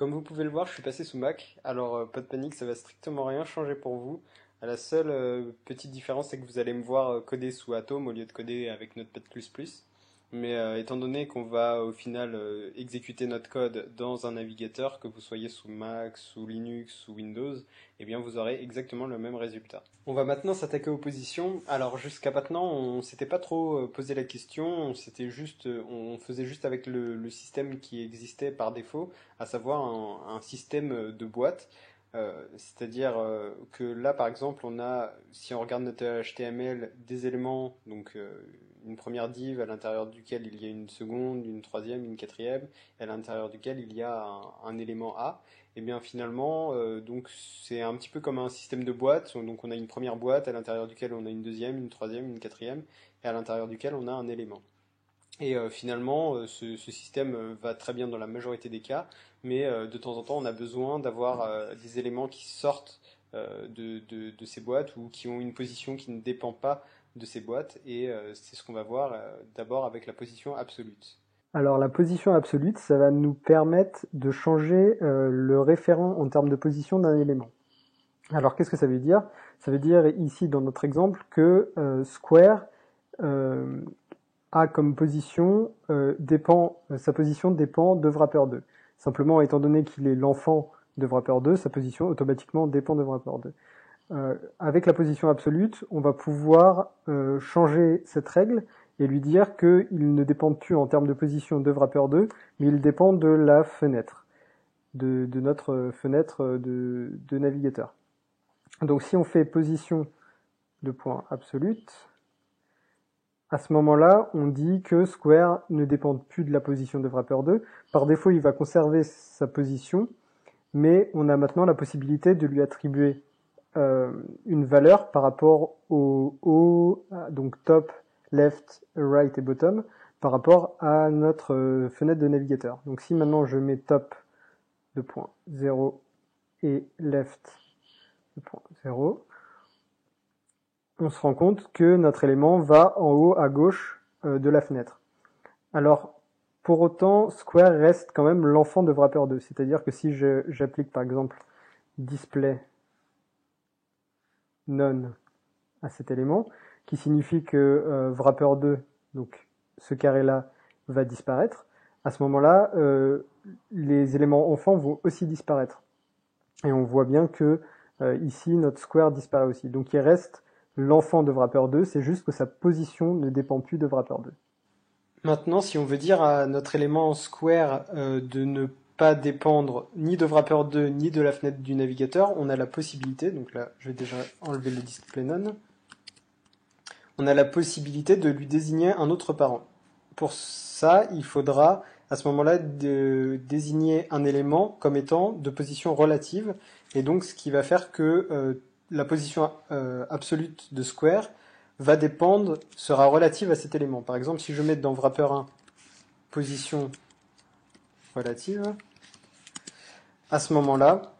Comme vous pouvez le voir, je suis passé sous Mac, alors pas de panique, ça va strictement rien changer pour vous. La seule petite différence, c'est que vous allez me voir coder sous Atom au lieu de coder avec Notepad++. Mais étant donné qu'on va au final exécuter notre code dans un navigateur, que vous soyez sous Mac, sous Linux, sous Windows, eh bien vous aurez exactement le même résultat. On va maintenant s'attaquer aux positions. Alors jusqu'à maintenant, on s'était pas trop posé la question, on faisait juste avec le système qui existait par défaut, à savoir un système de boîte. C'est-à-dire que là, par exemple, si on regarde notre HTML, des éléments, donc une première div à l'intérieur duquel il y a une seconde, une troisième, une quatrième, et à l'intérieur duquel il y a un élément A. Et bien finalement, donc c'est un petit peu comme un système de boîte. Donc on a une première boîte à l'intérieur duquel on a une deuxième, une troisième, une quatrième, et à l'intérieur duquel on a un élément. Et finalement, ce système va très bien dans la majorité des cas, mais de temps en temps, on a besoin d'avoir des éléments qui sortent de ces boîtes ou qui ont une position qui ne dépend pas de ces boîtes, et c'est ce qu'on va voir d'abord avec la position absolue. Alors la position absolue, ça va nous permettre de changer le référent en termes de position d'un élément. Alors qu'est-ce que ça veut dire? Ça veut dire ici dans notre exemple que square euh, a comme position sa position dépend de wrapper2. Simplement, étant donné qu'il est l'enfant de wrapper2, sa position automatiquement dépend de wrapper2. Avec la position absolue, on va pouvoir changer cette règle et lui dire qu'il ne dépend plus en termes de position de wrapper2, mais il dépend de la fenêtre, de notre fenêtre de navigateur. Donc si on fait position de point absolute, à ce moment-là, on dit que square ne dépend plus de la position de wrapper2. Par défaut, il va conserver sa position, mais on a maintenant la possibilité de lui attribuer une valeur par rapport donc top, left, right et bottom, par rapport à notre fenêtre de navigateur. Donc si maintenant je mets top de point 0 et left de point 0, on se rend compte que notre élément va en haut à gauche de la fenêtre. Alors, pour autant, square reste quand même l'enfant de wrapper2. C'est-à-dire que si j'applique par exemple display none à cet élément, qui signifie que wrapper2, donc ce carré-là, va disparaître, à ce moment-là, les éléments enfants vont aussi disparaître. Et on voit bien que ici, notre square disparaît aussi. Donc il reste l'enfant de wrapper2, c'est juste que sa position ne dépend plus de wrapper2. Maintenant, si on veut dire à notre élément square de ne pas dépendre ni de wrapper2 ni de la fenêtre du navigateur, on a la possibilité, donc là je vais déjà enlever le display none, on a la possibilité de lui désigner un autre parent. Pour ça, il faudra à ce moment-là désigner un élément comme étant de position relative, et donc ce qui va faire que la position absolute de square sera relative à cet élément. Par exemple, si je mets dans wrapper1 position relative, à ce moment-là,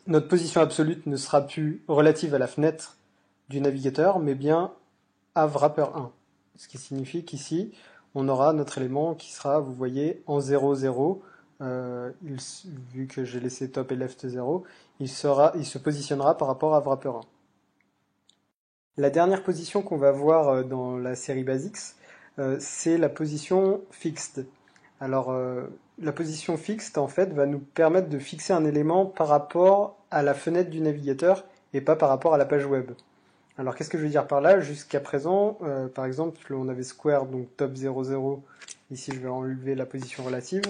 notre position absolue ne sera plus relative à la fenêtre du navigateur, mais bien à wrapper1. Ce qui signifie qu'ici, on aura notre élément qui sera, vous voyez, en 0, 0. Vu que j'ai laissé top et left 0, il se positionnera par rapport à wrapper1. La dernière position qu'on va voir dans la série Basics, c'est la position fixed. Alors, la position fixed, en fait, va nous permettre de fixer un élément par rapport à la fenêtre du navigateur et pas par rapport à la page web. Alors, qu'est-ce que je veux dire par là? Jusqu'à présent, par exemple, on avait square, donc top 0, 0. Ici, je vais enlever la position relative.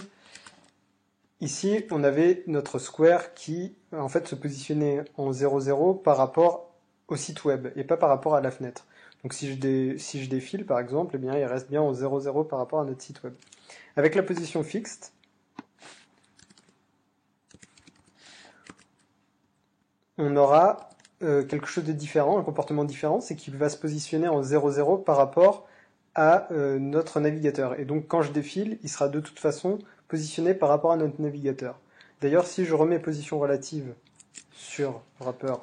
Ici, on avait notre square qui, en fait, se positionnait en 0, 0 par rapport au site web et pas par rapport à la fenêtre. Donc, si je défile, par exemple, eh bien, il reste bien en 0, 0 par rapport à notre site web. Avec la position fixed, on aura quelque chose de différent, un comportement différent, c'est qu'il va se positionner en 0,0 par rapport à notre navigateur. Et donc quand je défile, il sera de toute façon positionné par rapport à notre navigateur. D'ailleurs, si je remets position relative sur wrapper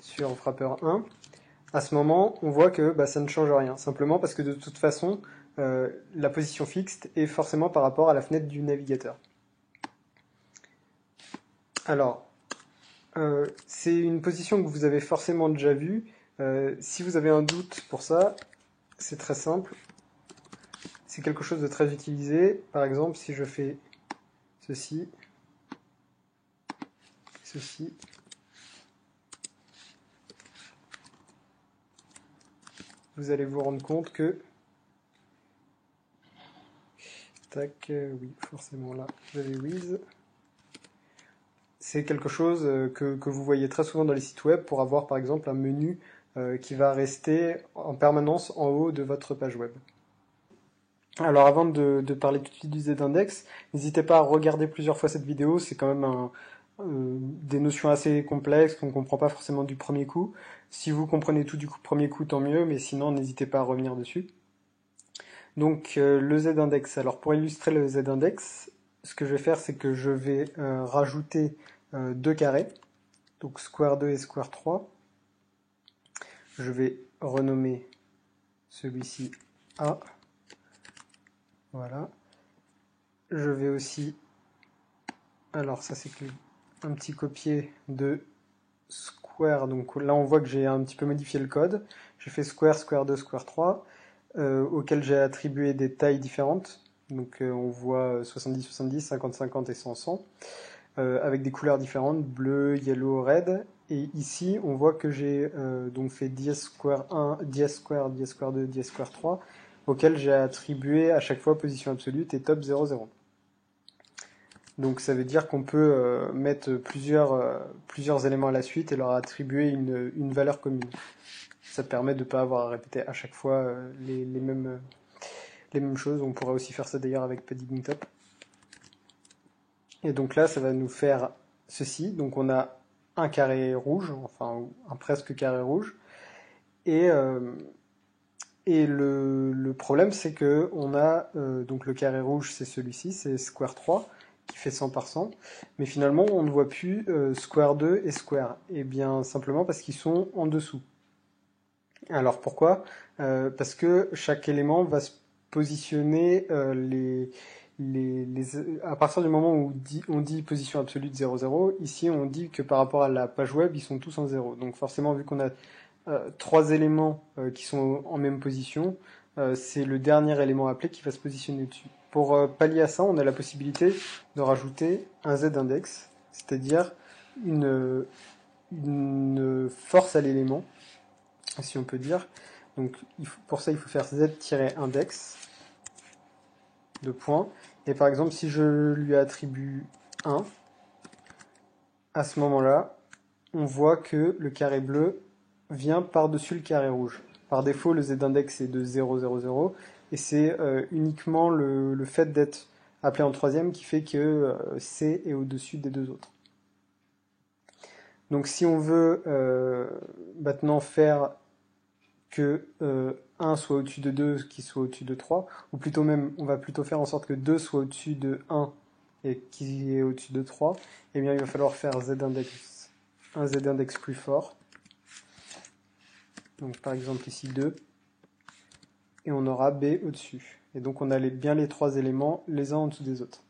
sur wrapper 1, à ce moment, on voit que ça ne change rien, simplement parce que de toute façon, la position fixe est forcément par rapport à la fenêtre du navigateur. Alors, c'est une position que vous avez forcément déjà vue. Si vous avez un doute pour ça, c'est très simple. C'est quelque chose de très utilisé. Par exemple, si je fais ceci, ceci, vous allez vous rendre compte que tac, oui, forcément là, vous avez Wiz. C'est quelque chose que vous voyez très souvent dans les sites web pour avoir par exemple un menu qui va rester en permanence en haut de votre page web. Alors avant de parler tout de suite du Z-index, n'hésitez pas à regarder plusieurs fois cette vidéo, c'est quand même des notions assez complexes qu'on ne comprend pas forcément du premier coup. Si vous comprenez tout du premier coup, tant mieux, mais sinon n'hésitez pas à revenir dessus. Donc le Z-index, alors pour illustrer le Z-index, ce que je vais faire c'est que je vais rajouter deux carrés, donc square 2 et square 3. Je vais renommer celui-ci A. Voilà. Je vais aussi, alors ça c'est un petit copier de square, donc là on voit que j'ai un petit peu modifié le code. J'ai fait square, square 2, square 3, auquel j'ai attribué des tailles différentes. Donc on voit 70, 70, 50, 50 et 100, 100. Avec des couleurs différentes, bleu, yellow, red. Et ici, on voit que j'ai donc fait dièse square 1, dièse square 2, dièse square 3, auquel j'ai attribué à chaque fois position absolue et top 0, 0. Donc ça veut dire qu'on peut mettre plusieurs éléments à la suite et leur attribuer une valeur commune. Ça permet de ne pas avoir à répéter à chaque fois les mêmes choses. On pourrait aussi faire ça d'ailleurs avec padding top. Et donc là, ça va nous faire ceci. Donc on a un carré rouge, enfin un presque carré rouge. Et le problème, c'est que on a donc le carré rouge, c'est celui-ci, c'est square 3, qui fait 100 par 100. Mais finalement, on ne voit plus square 2 et square. Et bien simplement parce qu'ils sont en dessous. Alors pourquoi parce que chaque élément va se positionner à partir du moment où on dit position absolue de 0, 0, ici on dit que par rapport à la page web, ils sont tous en 0. Donc forcément, vu qu'on a trois éléments qui sont en même position, c'est le dernier élément appelé qui va se positionner dessus. Pour pallier à ça, on a la possibilité de rajouter un Z-index, c'est-à-dire une force à l'élément, si on peut dire. Donc pour ça, il faut faire Z-index de points. Et par exemple, si je lui attribue 1, à ce moment-là, on voit que le carré bleu vient par-dessus le carré rouge. Par défaut, le Z-index est de 0, 0, 0, et c'est uniquement le fait d'être appelé en troisième qui fait que C est au-dessus des deux autres. Donc si on veut maintenant faire que 1 soit au-dessus de 2, qui soit au-dessus de 3, ou plutôt même, on va plutôt faire en sorte que 2 soit au-dessus de 1 et qui est au-dessus de 3, eh bien il va falloir faire Z-index, un Z-index plus fort. Donc par exemple ici 2, et on aura B au-dessus. Et donc on a bien les trois éléments les uns en dessous des autres.